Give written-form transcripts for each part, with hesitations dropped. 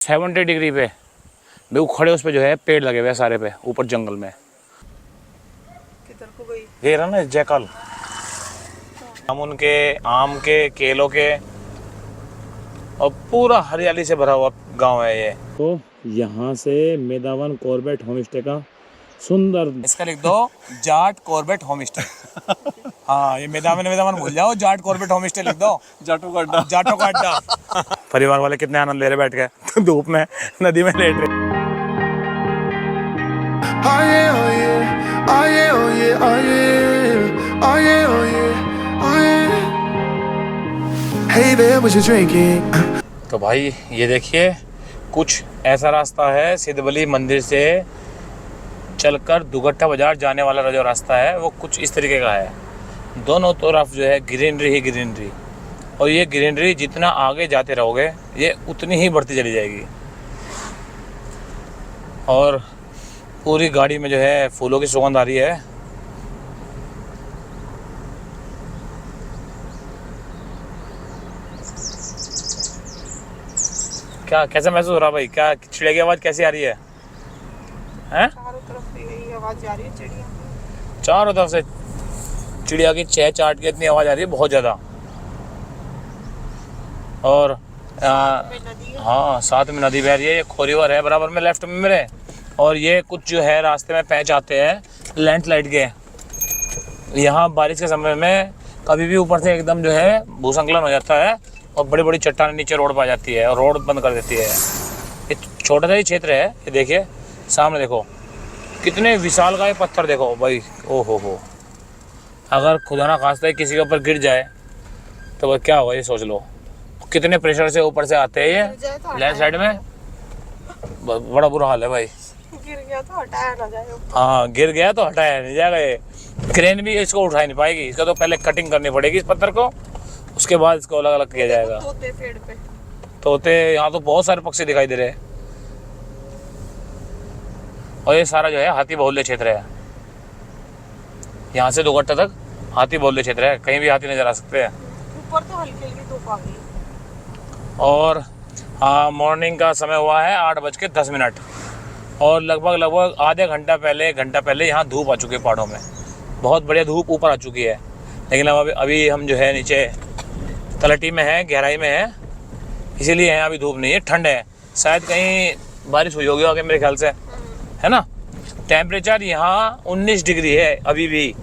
70 degree पे बिल्कुल खड़े, उस पे जो है पेड़ लगे हुए हैं सारे पे ऊपर जंगल में। किधर को गई? ये रहा ना जयकाल, जामुन के, आम के, केलों के, और पूरा हरियाली से भरा हुआ गांव है ये। तो यहाँ से मेदावन कॉर्बेट होम स्टे का सुंदर, इसका लिख दो जाट कॉर्बेट होम स्टे। हाँ, ये मेदावन भूल जाओ, जाट कॉर्बेट होम स्टे लिख दो। जाटों का अड्डा, जाटों का अड्डा। परिवार वाले कितने आनंद ले रहे बैठ के धूप में, नदी में लेट रहे। तो भाई ये देखिए, कुछ ऐसा रास्ता है सिद्धबली मंदिर से चलकर दुगट्टा बाजार जाने वाला जो रास्ता है वो कुछ इस तरीके का है। दोनों तरफ जो है ग्रीनरी ही ग्रीनरी, और ये ग्रीनरी जितना आगे जाते रहोगे ये उतनी ही बढ़ती चली जाएगी। और पूरी गाड़ी में जो है फूलों की सुगंध आ रही है। क्या कैसा महसूस हो रहा भाई? क्या चिड़िया की आवाज़ कैसी आ रही है? हैं? चारों तरफ से यही आवाज जा रही है, चिड़िया चारों तरफ से चिड़िया की चहचहाट की इतनी आवाज़ आ रही है, बहुत ज़्यादा। और हाँ, साथ में नदी बह रही है, ये खोरीवर है बराबर में लेफ्ट में मेरे। और ये कुछ जो है रास्ते में पैच आते हैं लैंडस्लाइड के। यहाँ बारिश के समय में कभी भी ऊपर से एकदम जो है भूसंकलन हो जाता है और बड़ी बड़ी चट्टानें नीचे रोड पर आ जाती है और रोड बंद कर देती है। ये छोटा सा ही क्षेत्र है, ये देखिए सामने देखो कितने विशालकाय पत्थर देखो भाई। ओ हो, अगर खुदा ना खास्ता किसी के ऊपर गिर जाए तो भाई क्या होगा, ये सोच लो। कितने प्रेशर से ऊपर से आते हैं ये लेफ्ट साइड में, बड़ा बुरा हाल है भाई। गिर गया तो हटाया ना जाए। हाँ, गिर गया तो हटाया नहीं जाएगा। ये क्रेन भी इसको उठा नहीं पाएगी, इसका तो पहले कटिंग करनी पड़ेगी इस पत्थर को, उसके बाद इसको अलग अलग किया जाएगा। तोते पेड़ पे, तोते, यहाँ तो बहुत सारे पक्षी दिखाई दे रहे हैं। और ये सारा जो है हाथी बहुल्य क्षेत्र है। यहाँ से दुगट्टा तक हाथी बहुल्य क्षेत्र है, कहीं भी हाथी नजर आ सकते हैं। ऊपर तो हल्की हल्की धूप आ गई। और हाँ, मॉर्निंग का समय हुआ है 8:10 और लगभग आधे घंटा पहले, घंटा पहले यहाँ धूप आ चुकी है पहाड़ों में। बहुत बढ़िया धूप ऊपर आ चुकी है, लेकिन अब अभी हम जो है नीचे तलहटी में है, गहराई में है, इसीलिए यहाँ अभी धूप नहीं है, ठंड है। शायद कहीं बारिश हुई होगी आगे मेरे ख्याल से, है ना। टेम्परेचर यहाँ 19 डिग्री है अभी भी।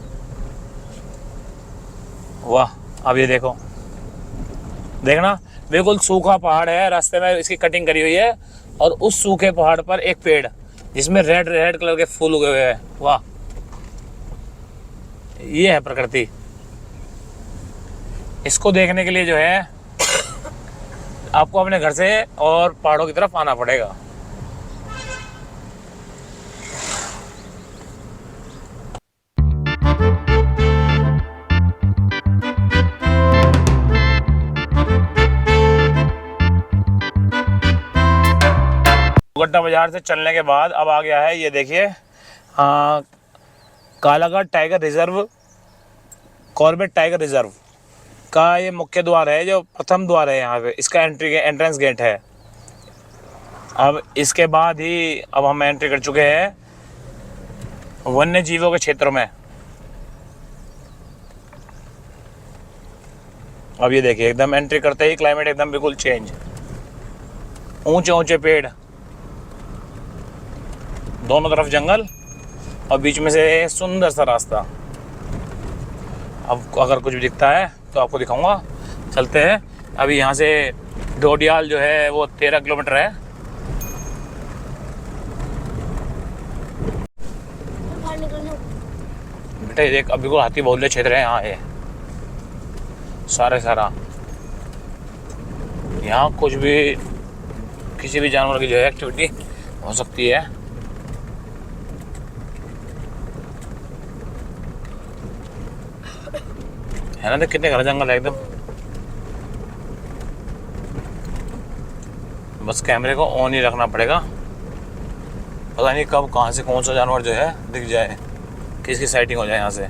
वाह, अब ये देखो, देखना बिल्कुल सूखा पहाड़ है, रास्ते में इसकी कटिंग करी हुई है, और उस सूखे पहाड़ पर एक पेड़ जिसमें रेड रेड कलर के फूल उगे हुए हैं। वाह, ये है प्रकृति। इसको देखने के लिए जो है आपको अपने घर से और पहाड़ों की तरफ आना पड़ेगा। दुगट्टा बाजार से चलने के बाद अब आ गया है, ये देखिए, Kalaghat tiger reserve, Corbett tiger reserve का ये मुख्य द्वार है, जो प्रथम द्वार है यहाँ पे, इसका एंट्रेंस गेट है। अब इसके बाद ही अब हम एंट्री कर चुके हैं वन्य जीवों के क्षेत्रों में। अब ये देखिए, एकदम एंट्री करते ही क्लाइमेट एकदम बिल्कुल चेंज, ऊंचे ऊंचे पेड़, दोनों तरफ जंगल, और बीच में से सुंदर सा रास्ता। अब अगर कुछ भी दिखता है तो आपको दिखाऊंगा, चलते हैं। अभी यहाँ से डोडियाल जो है वो 13 किलोमीटर है। बेटा ये देख, अभी को हाथी बहुल्य क्षेत्र है यहाँ है सारा। यहाँ कुछ भी, किसी भी जानवर की जो है एक्टिविटी हो सकती है। है ना, देख कितने घना जंगल है एकदम। बस कैमरे को ऑन ही रखना पड़ेगा, पता नहीं कब कहाँ से कौन सा जानवर जो है दिख जाए, किसकी साइटिंग हो जाए यहाँ से।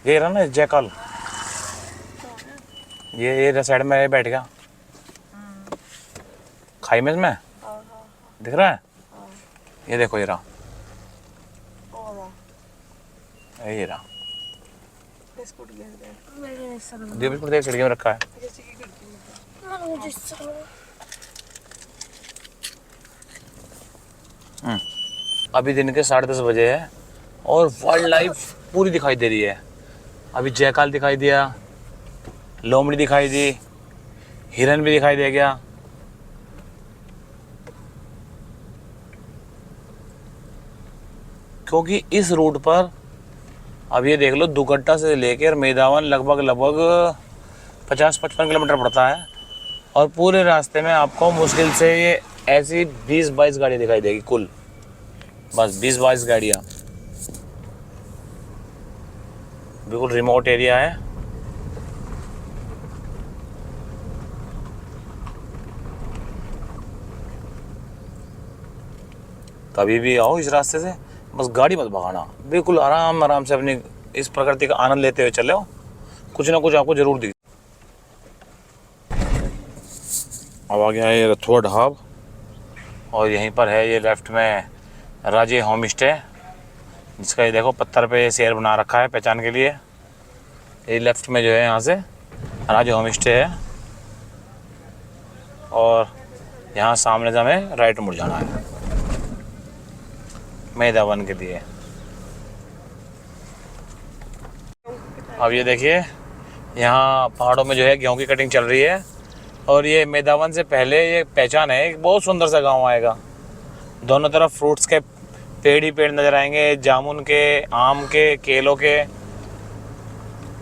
ये रहा ना जयकाल, ये साइड में बैठ गया खाई में इसमें, दिख रहा है? ये देखो ये रहा, ये रहा बिस्कुट गिर गए। दो बिस्कुट देख खिड़की में रखा है। जैसे कि खिड़की में। अभी दिन के 10:30 बजे है और वाइल्ड लाइफ पूरी दिखाई दे रही है। अभी जयकाल दिखाई दिया, लोमड़ी दिखाई दी, हिरन भी दिखाई दे गया। क्योंकि इस रूट पर अब ये देख लो दुगट्टा से लेकर मेदावन लगभग 50-55 किलोमीटर पड़ता है और पूरे रास्ते में आपको मुश्किल से ये ऐसी 20-22 गाड़ी दिखाई देगी कुल, बस 20-22 गाड़ियाँ। बिल्कुल रिमोट एरिया है। कभी भी आओ इस रास्ते से, बस गाड़ी मत भगाना, बिल्कुल आराम आराम से अपनी इस प्रकृति का आनंद लेते हुए चले हो, कुछ ना कुछ आपको जरूर दिखे। अब आ गया है ये रथुआ ढाब और यहीं पर है ये लेफ्ट में राजे होम स्टे, जिसका ये देखो पत्थर पे शेर बना रखा है पहचान के लिए। ये लेफ्ट में जो है यहाँ से राजे होम स्टे है और यहाँ सामने से हमें राइट मुड़ जाना है मेदावन के लिए। अब ये देखिए यहाँ पहाड़ों में जो है गेहूं की कटिंग चल रही है और ये मेदावन से पहले ये पहचान है, एक बहुत सुंदर सा गांव आएगा। दोनों तरफ फ्रूट्स के पेड़ ही पेड़ नजर आएंगे, जामुन के, आम के, केलों के,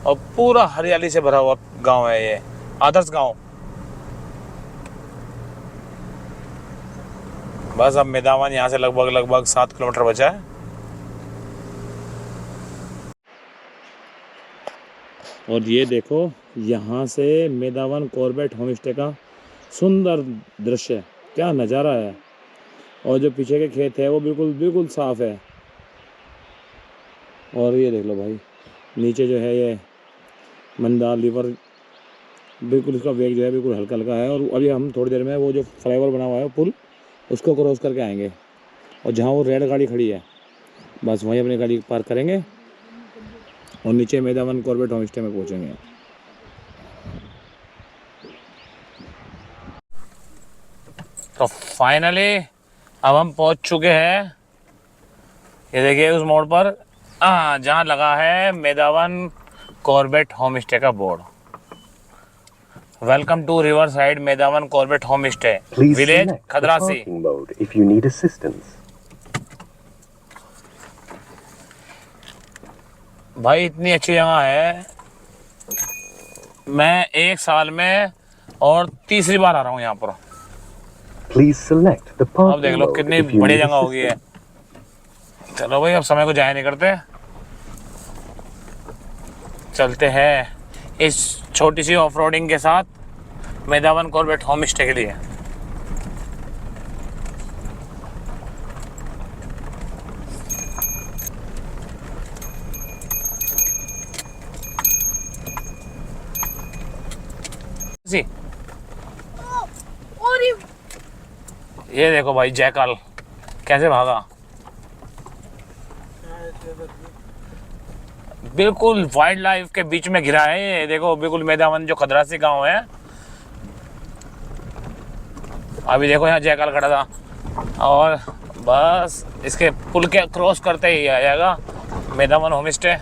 और पूरा हरियाली से भरा हुआ गांव है ये, आदर्श गांव। बस अब मेदावन यहाँ से लगभग 7 किलोमीटर बचा है। और ये देखो यहाँ से मेदावन कॉर्बेट होम स्टे का सुंदर दृश्य, क्या नज़ारा है। और जो पीछे के खेत है वो बिल्कुल साफ है। और ये देख लो भाई नीचे जो है ये मंदार रिवर, बिल्कुल इसका वेग जो है बिल्कुल हल्का हल्का है। और अभी हम थोड़ी देर में वो जो फ्लाईओवर बना हुआ है पुल, उसको क्रॉस करके आएंगे और जहाँ वो रेड गाड़ी खड़ी है बस वहीं अपनी गाड़ी पार्क करेंगे और नीचे मेदावन कॉर्बेट होम स्टे में पहुँचेंगे। तो फाइनली अब हम पहुँच चुके हैं, ये देखिए उस मोड़ पर जहाँ लगा है मेदावन कॉर्बेट होम स्टे का बोर्ड। Welcome to river side Medavan Corbett home stay, village Khadrasi. भाई इतनी अच्छी जगह है, मैं एक साल में और तीसरी बार आ रहा हूँ यहाँ पर। अब देख लो कितनी बड़ी जगह होगी है। चलो भाई अब समय को जाया नहीं करते, चलते हैं इस छोटी सी ऑफ रोडिंग के साथ मेदावन कॉर्बेट होम स्टे के लिए। जी और ये देखो भाई जयकाल कैसे भागा, बिल्कुल वाइल्ड लाइफ के बीच में घिरा है ये देखो। बिल्कुल मेदावन जो खदरासी गांव है, अभी देखो यहाँ जयकाल खड़ा था और बस इसके पुल के क्रॉस करते ही आ जाएगा मेदावन होम स्टे।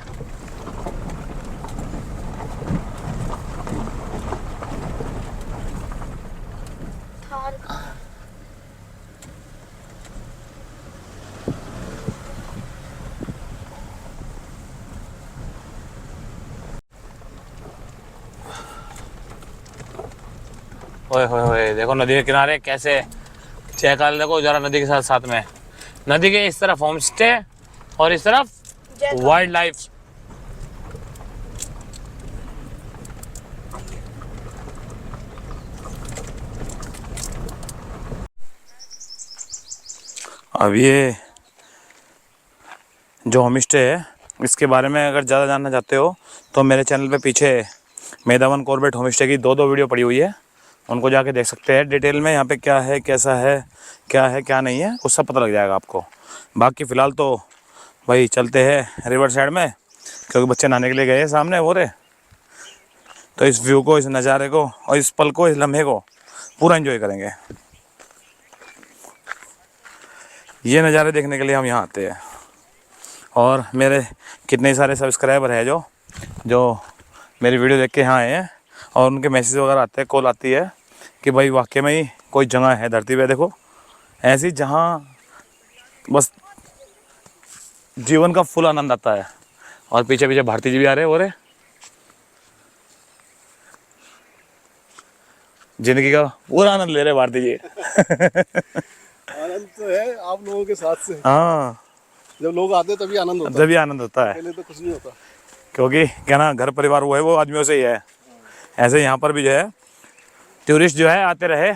ओए होए होए देखो नदी के किनारे कैसे जयकाल, देखो जरा नदी के साथ साथ में, नदी के इस तरफ होम स्टे और इस तरफ वाइल्ड लाइफ। अब ये जो होम स्टे है इसके बारे में अगर ज़्यादा जानना चाहते हो तो मेरे चैनल पे पीछे मेदावन कॉर्बेट होम स्टे की 2 वीडियो पड़ी हुई है, उनको जाके देख सकते हैं डिटेल में यहाँ पे क्या है, कैसा है, क्या नहीं है, वो सब पता लग जाएगा आपको। बाकी फ़िलहाल तो भाई चलते हैं रिवर साइड में, क्योंकि बच्चे नहाने के लिए गए हैं सामने वो रहे। तो इस व्यू को, इस नज़ारे को और इस पल को, इस लम्हे को पूरा एंजॉय करेंगे। ये नज़ारे देखने के लिए हम यहाँ आते हैं। और मेरे कितने सारे सब्सक्राइबर हैं जो मेरी वीडियो देख के यहाँ आए हैं, और उनके मैसेज वगैरह आते हैं, कॉल आती है कि भाई वाकई में ही कोई जगह है धरती पे देखो ऐसी, जहाँ बस जीवन का फुल आनंद आता है। और पीछे पीछे भारती जी भी आ रहे हैं, और जिंदगी का पूरा आनंद ले रहे भारती जी। आनंद तो है आप लोगों के साथ से। हाँ, जब लोग आते हैं तभी आनंद होता है, तभी आनंद होता है। पहले तो कुछ नहीं होता। क्योंकि क्या ना, घर परिवार वो है, वो आदमियों से ही है। ऐसे यहाँ पर भी जो है टूरिस्ट जो है आते रहे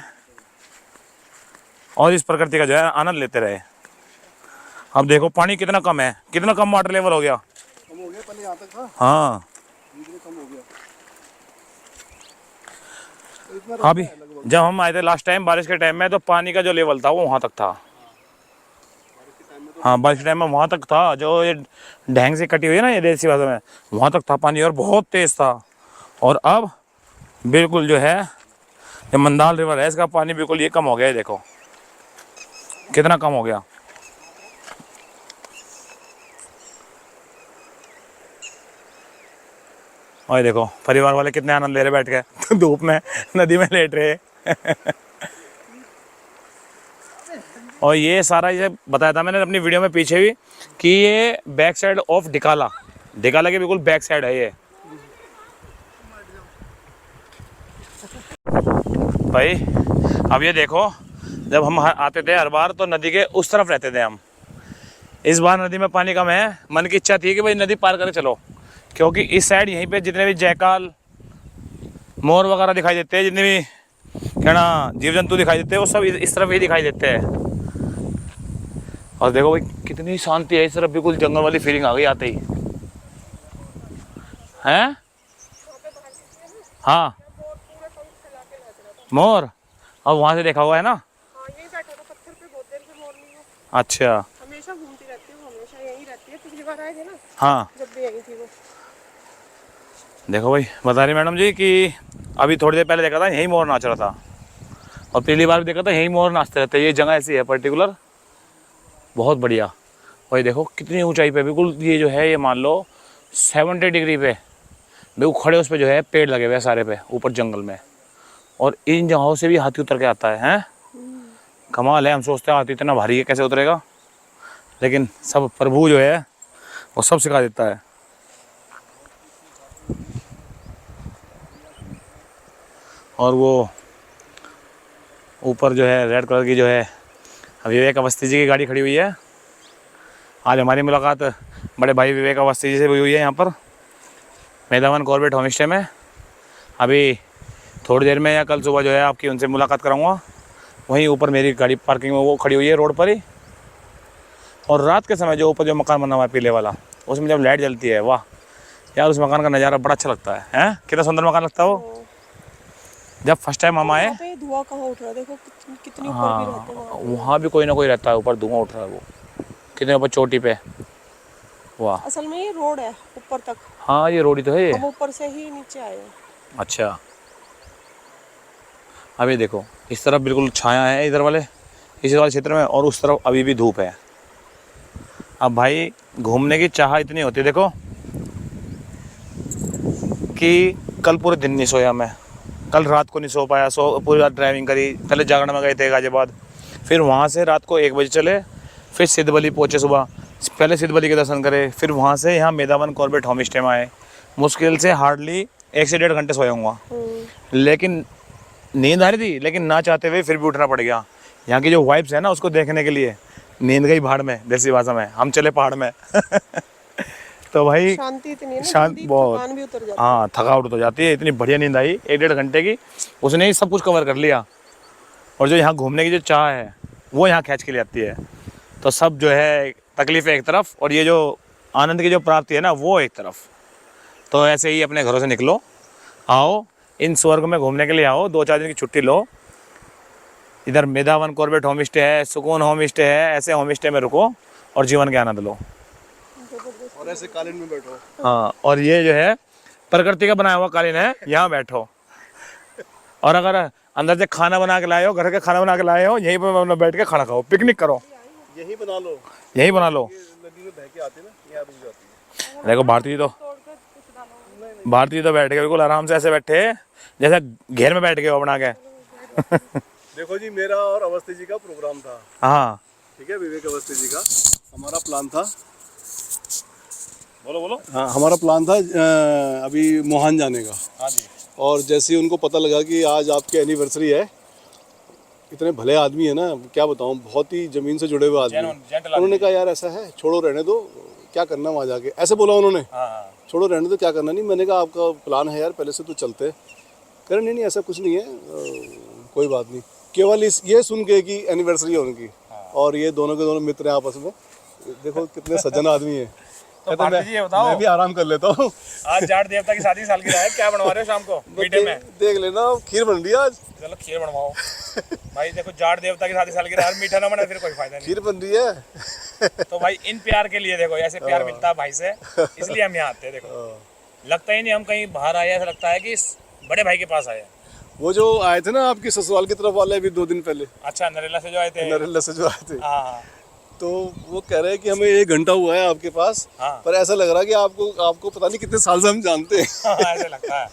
और इस प्रकृति का जो है आनंद लेते रहे। अब देखो पानी कितना कम है, कितना कम वाटर लेवल हो गया। कम हो गया, पहले यहाँ तक था। हाँ, कम हो गया। तो इतना अभी जब हम आए थे लास्ट टाइम बारिश के टाइम में, तो पानी का जो लेवल था वो वहाँ तक था। हाँ, बारिश के टाइम में वहाँ तक था, जो ये ढंग से कटी हुई है ना ये देसी भाषा में, वहाँ तक था पानी, और बहुत तेज़ था। और अब बिल्कुल जो है ये मंदाल रिवर है, इसका पानी बिल्कुल ये कम हो गया है। देखो कितना कम हो गया। और देखो परिवार वाले कितने आनंद ले रहे बैठ के धूप में नदी में लेट रहे। और ये सारा ये बताया था मैंने अपनी वीडियो में पीछे भी कि ये बैक साइड ऑफ डिकाला के बिल्कुल बैक साइड है ये। भाई अब ये देखो, जब हम आते थे हर बार तो नदी के उस तरफ रहते थे हम। इस बार नदी में पानी कम है, मन की इच्छा थी कि भाई नदी पार करके चलो, क्योंकि इस साइड यहीं पे जितने भी जयकाल, मोर वगैरह दिखाई देते हैं, जितने भी क्या ना जीव जंतु दिखाई देते हैं, वो सब इस तरफ ही दिखाई देते हैं। और देखो भाई कितनी शांति है इस तरफ, बिल्कुल जंगल वाली फीलिंग आ गई आते ही। हैं? हाँ, मोर अब वहाँ से देखा हुआ है ना। हाँ, यही बैठा था पत्थर पे बहुत देर से, मोर नहीं है। अच्छा, हमेशा घूमती रहती हूँ, हमेशा यहीं रहती है। पिछली बार आए थे ना, हाँ जब भी यहीं थी वो। देखो भाई बता रही मैडम जी कि अभी थोड़ी देर पहले देखा था यहीं मोर नाच रहा था, और पिछली बार भी देखा था यहीं मोर नाचते रहते हैं। ये जगह ऐसी है पर्टिकुलर, बहुत बढ़िया। और ये देखो कितनी ऊंचाई पे बिल्कुल, ये जो है ये मान लो 70 डिग्री पे बिल्कुल खड़े, उस पर जो है पेड़ लगे हुए हैं सारे पे ऊपर जंगल में। और इन जगहों से भी हाथी उतर के आता है, हैं? कमाल है। हम सोचते हैं हाथी इतना भारी है कैसे उतरेगा, लेकिन सब प्रभु जो है वो सब सिखा देता है। और वो ऊपर जो है रेड कलर की जो है विवेक अवस्थी जी की गाड़ी खड़ी हुई है। आज हमारी मुलाकात बड़े भाई विवेक अवस्थी जी से हुई है यहाँ पर मेदावन कॉर्बेट होम स्टे में। अभी थोड़ी देर में या कल सुबह जो है आपकी उनसे मुलाकात कराऊंगा। वहीं ऊपर मेरी गाड़ी पार्किंग में वो खड़ी हुई है रोड पर ही। और रात के समय जो ऊपर जो मकान बना हुआ है पीले वाला, उसमें जब लाइट जलती है, वाह यार, उस मकान का नज़ारा बड़ा अच्छा लगता है। हैं? कितना सुंदर मकान लगता है वो। जब फर्स्ट टाइम हम आए, धुआं कहाँ उठ रहा है, देखो कितनी ऊपर हाँ, भी रहते हैं वहाँ भी कोई ना कोई रहता है, ऊपर धुआं उठ रहा है वो कितने ऊपर चोटी पे। वाह, असल में ये रोड है ऊपर तक। हाँ ये रोड ही तो है ये। हम ऊपर से ही नीचे आए हैं। अच्छा, अभी देखो इस तरफ बिल्कुल छाया है इधर वाले, इस वाले क्षेत्र में, और उस तरफ अभी भी धूप है। अब भाई घूमने की चाह इतनी होती है देखो कि कल पूरे दिन नहीं सोया मैं, कल रात को नहीं सो पाया। पूरी रात ड्राइविंग करी, पहले जागरण में गए थे गाजियाबाद, फिर वहाँ से रात को 1 बजे चले, फिर सिद्धबली पहुँचे सुबह, पहले सिद्धबली के दर्शन करे, फिर वहाँ से यहाँ मेदावन कॉर्बेट होम स्टे में आए। मुश्किल से हार्डली 1 से 1.5 घंटे सोया हूँ, लेकिन नींद आ रही थी, लेकिन ना चाहते हुए फिर भी उठना पड़ गया। यहाँ की जो वाइब्स है ना उसको देखने के लिए नींद गई भाड़ में, देसी भाषा में, हम चले पहाड़ में। तो भाई शांति इतनी है ना, शांत बहुत, थकान भी उतर जाती है। हाँ थकावट हो जाती है। इतनी बढ़िया नींद आई 1-1.5 घंटे की, उसने ही सब कुछ कवर कर लिया। और जो यहाँ घूमने की जो चाह है वो यहाँ खींच के ले आती है। तो सब जो है तकलीफ़ें एक तरफ, और ये जो आनंद की जो प्राप्ति है ना वो एक तरफ। तो ऐसे ही अपने घरों से निकलो, आओ इन स्वर्ग में घूमने के लिए आओ, 2-4 दिन की छुट्टी लो। इधर मेधावन कॉर्बेट होम स्टे है, सुकून होम स्टे है, ऐसे होम स्टे में रुको और जीवन के आनंद लो। और ऐसे कालीन में बैठो। हाँ, और ये जो है प्रकृति का बनाया हुआ कालीन है, यहाँ बैठो। और अगर अंदर से खाना बना के लाए हो, घर का खाना बना के लाए हो, यहीं पर बैठ के खाना खाओ, पिकनिक करो, यही बना लो। यही बना लो। ये नदी में बह के आती है ना, यहाँ रुक जाती है। देखो भारती तो बैठ के बिल्कुल आराम से ऐसे बैठे जैसे घेर में बैठ गए हो बना के। देखो जी, मेरा और अवस्थी जी का प्रोग्राम था। हाँ ठीक है, विवेक अवस्थी जी का हमारा प्लान था। बोलो बोलो। हाँ, हमारा प्लान था अभी मोहान जाने का। हाँ जी। और जैसे ही उनको पता लगा कि आज आपकी एनिवर्सरी है, इतने भले आदमी है ना, क्या बताऊं, बहुत ही जमीन से जुड़े हुए आदमी हैं। उन्होंने कहा यार ऐसा है, छोड़ो रहने दो, क्या करना वहाँ जाके, ऐसे बोला उन्होंने। हाँ। छोड़ो रहने दो, क्या करना नहीं। मैंने कहा आपका प्लान है यार, पहले से तो चलते। कह रहे नहीं ऐसा कुछ नहीं है, कोई बात नहीं। केवल ये सुन के कि एनिवर्सरी है उनकी, और ये दोनों के दोनों मित्र हैं आपस में, देखो कितने सज्जन आदमी हैं। तो भारती जी ये बताओ, मैं भी आराम कर लेता हूँ। आज जाट देवता की शादी सालगिरह है, क्या बनवा रहे हो शाम को मीठे में? देख लेना, खीर बन रही है आज। चलो खीर बनवाओ। भाई देखो, जाट देवता की शादी सालगिरह है, मीठा ना बना फिर कोई फायदा नहीं। खीर बन रही है। तो भाई इन प्यार के लिए देखो, ऐसे प्यार मिलता है भाई से, इसलिए हम यहाँ आते हैं। देखो लगता ही नहीं हम कहीं बाहर आए, ऐसा लगता है कि इस बड़े भाई के पास आए। वो जो आए थे ना आपकी ससुराल की तरफ वाले, अभी 2 दिन पहले। अच्छा, नरेला से जो आए थे। नरेला से जो आए थे। हाँ। तो वो कह रहे हैं कि हमें 1 घंटा हुआ है आपके पास। हाँ। पर ऐसा लग रहा है कि आपको पता नहीं कितने साल से हम जानते हैं। ऐसे लगता है।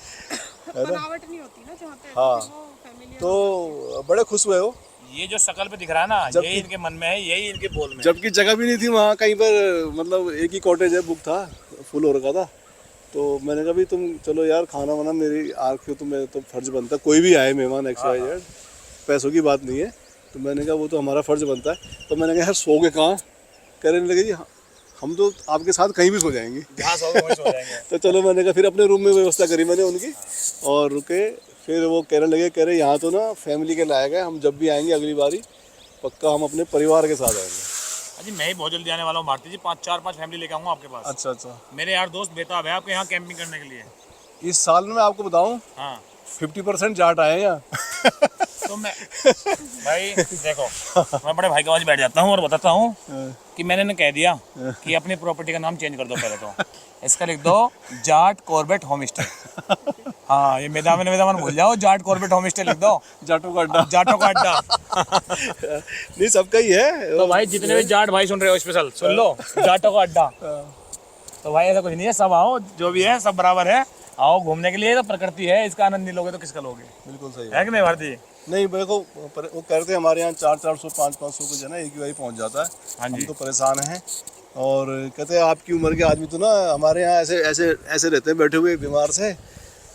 बनावट नहीं होती ना जहाँ पे, हाँ। वो familiar तो बड़े खुश हुए हो। ये जो शकल पे दिख रहा है ना, यही इनके मन में है, यही इनके बोल में है। जबकि जगह भी नहीं थी वहाँ कहीं पर, मतलब एक ही कॉटेज है, बुक था, फुल हो रखा था। तो मैंने कहा भी तुम चलो यार, खाना वाना मेरी आँख तो मैं तो फर्ज बनता है, कोई भी आए मेहमान XYZ, पैसों की बात नहीं है। तो मैंने कहा वो तो हमारा फर्ज बनता है। तो मैंने कहा यार सोओगे कहाँ? कहने लगे जी हम तो आपके साथ कहीं भी सो जाएंगे। जहाँ सोओगे वहीं सो जाएंगे। तो चलो, मैंने कहा फिर अपने रूम में व्यवस्था करी मैंने उनकी, और रुके। फिर वो कहने लगे, कह रहे यहाँ तो ना फैमिली के लायक है, हम जब भी आएंगे अगली बारी पक्का हम अपने परिवार के साथ आएंगे। जी मैं ही बहुत जल्दी आने वाला हूँ भारती जी, 4-5 फैमिली लेकर आऊँगा आपके पास। अच्छा अच्छा। मेरे यार दोस्त बेताब है आपके यहाँ कैंपिंग करने के लिए। इस साल में आपको बताऊं, हाँ 50% जाट आए हैं यहाँ। तो मैं भाई देखो, मैं बड़े भाई के पास बैठ जाता हूँ और बताता हूँ कि मैंने इन्हें कह दिया कि अपनी प्रॉपर्टी का नाम चेंज कर दो पहले तो। इसका लिख दो जाट कॉर्बेट होम स्टे। हाँ, ये मेदावन भूल जाओ, जाट कॉर्बेट होम स्टे लिख दो। जाटों का अड्डा। जाटों का अड्डा। नहीं, सबका ही है। तो भाई जितने भी जाट भाई सुन रहे हो स्पेशल सुन लो, जाटों का अड्डा। तो भाई ऐसा कुछ नहीं है, सब आओ, जो भी है सब बराबर है, आओ घूमने के लिए। तो प्रकृति है, इसका आनंद नहीं लोगे तो किसका लोगे? बिल्कुल सही है कि नहीं भारती? नहीं, देखो वो कहते हैं हमारे यहाँ 400-400 500-500 को जो है ना एक ही बारी पहुँच जाता है। हाँ जी। हम तो परेशान हैं। और कहते हैं आपकी उम्र के आदमी तो ना हमारे यहाँ ऐसे रहते हैं बैठे हुए बीमार से,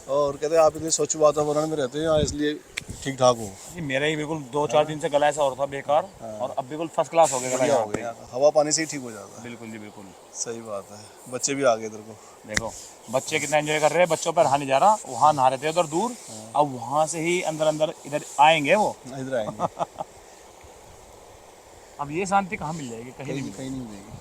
और कहते हैं आप इतने स्वच्छ वातावरण में रहते हैं यहाँ, इसलिए ठीक ठाक हो। जी मेरा ही बिल्कुल 2-4 दिन से गला ऐसा हो रहा था बेकार, और अब बिल्कुल फर्स्ट क्लास हो गया गला यहाँ पे। हवा पानी से ही ठीक हो जाता है। बिल्कुल जी बिल्कुल सही बात है। बच्चे भी आ गए इधर को। देखो बच्चे कितना एंजॉय कर रहे हैं, बच्चों पर हानि जा रहा, वहाँ नहा रहे थे उधर दूर, अब वहाँ से ही अंदर इधर आएंगे वो। इधर आएंगे। अब ये शांति कहाँ मिल जाएगी? कहीं नहीं कहीं नहीं मिलेगी।